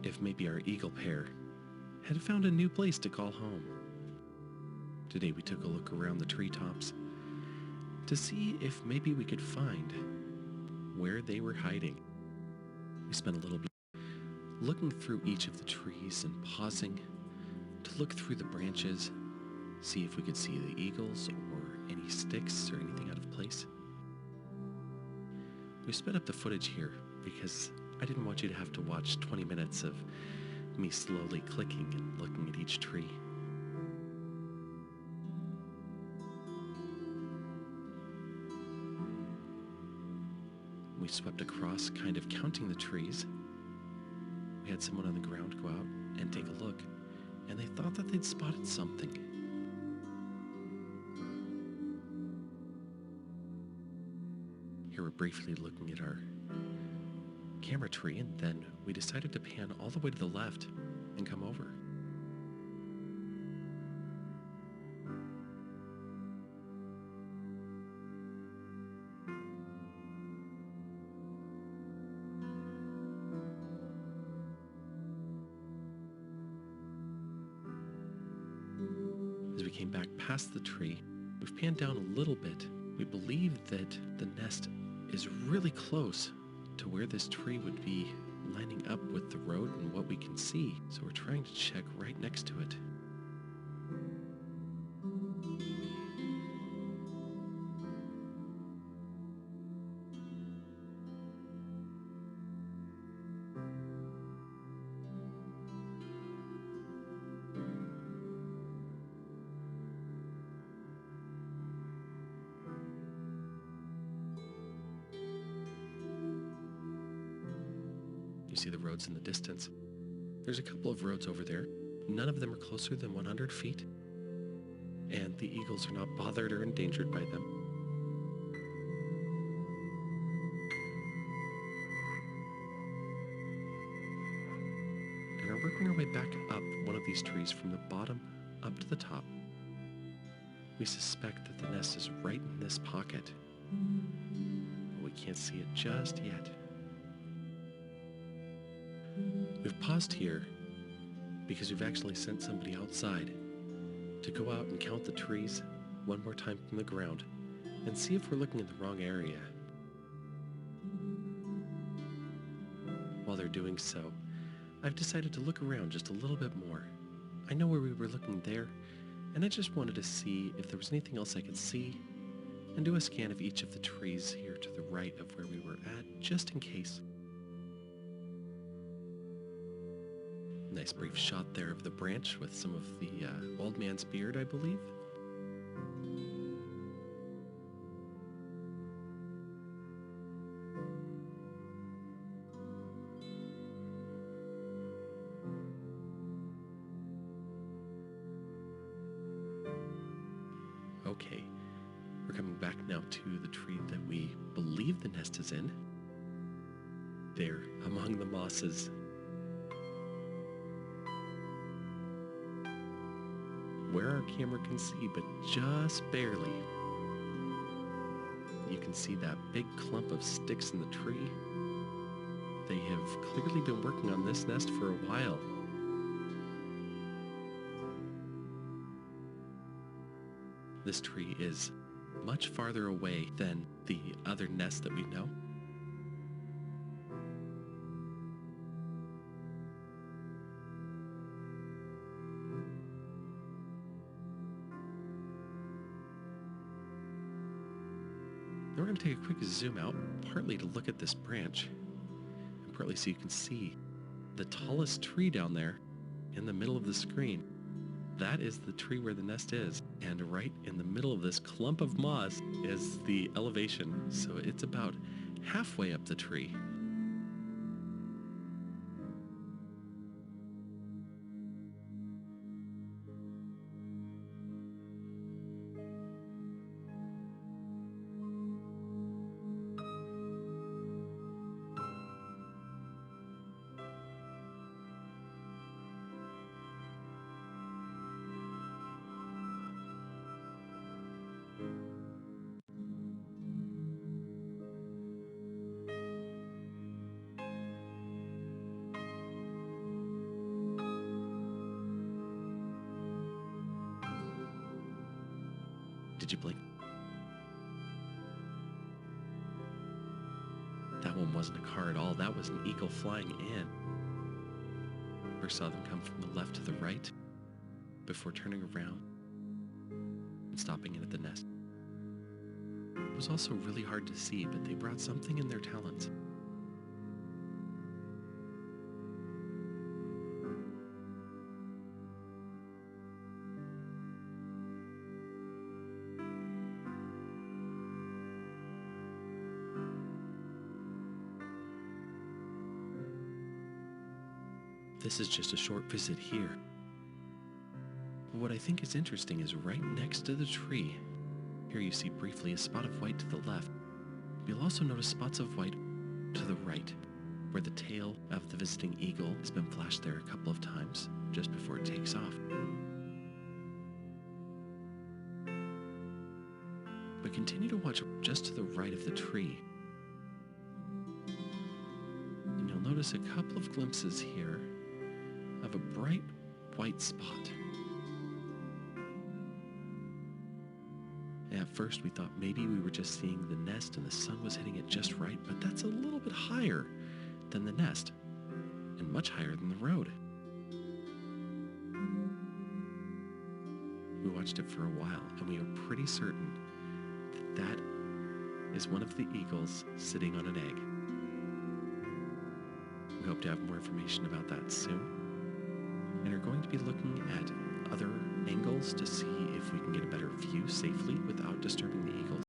if maybe our eagle pair had found a new place to call home. Today we took a look around the treetops to see if maybe we could find where they were hiding. We spent a little bit looking through each of the trees and pausing to look through the branches, see if we could see the eagles or any sticks or anything out of place. We sped up the footage here because I didn't want you to have to watch 20 minutes of me slowly clicking and looking at each tree. We swept across, kind of counting the trees. We had someone on the ground go out and take a look, and they thought that they'd spotted something. Here we're briefly looking at our camera tree, and then we decided to pan all the way to the left and come over. As we came back past the tree, we've panned down a little bit. We believe that the nest is really close to where this tree would be lining up with the road and what we can see. So we're trying to check right next to it. You see the roads in the distance. There's a couple of roads over there. None of them are closer than 100 feet. And the eagles are not bothered or endangered by them. And are working our way back up one of these trees from the bottom up to the top. We suspect that the nest is right in this pocket. But we can't see it just yet. We've paused here because we've actually sent somebody outside to go out and count the trees one more time from the ground and see if we're looking in the wrong area. While they're doing so, I've decided to look around just a little bit more. I know where we were looking there, and I just wanted to see if there was anything else I could see and do a scan of each of the trees here to the right of where we were at, just in case. Nice brief shot there of the branch with some of the old man's beard, I believe. Okay, we're coming back now to the tree that we believe the nest is in. There, among the mosses. Where our camera can see, but just barely. You can see that big clump of sticks in the tree. They have clearly been working on this nest for a while. This tree is much farther away than the other nest that we know. Then we're going to take a quick zoom out, partly to look at this branch, and partly so you can see the tallest tree down there in the middle of the screen. That is the tree where the nest is, and right in the middle of this clump of moss is the elevation, so it's about halfway up the tree. Did you blink? That one wasn't a car at all. That was an eagle flying in. First saw them come from the left to the right before turning around and stopping in at the nest. It was also really hard to see, but they brought something in their talons. This is just a short visit here. But what I think is interesting is right next to the tree, here you see briefly a spot of white to the left. You'll also notice spots of white to the right, where the tail of the visiting eagle has been flashed there a couple of times just before it takes off. But continue to watch just to the right of the tree. And you'll notice a couple of glimpses here of a bright white spot. At first we thought maybe we were just seeing the nest and the sun was hitting it just right, but that's a little bit higher than the nest and much higher than the road. We watched it for a while and we are pretty certain that that is one of the eagles sitting on an egg. We hope to have more information about that soon, and are going to be looking at other angles to see if we can get a better view safely without disturbing the eagles.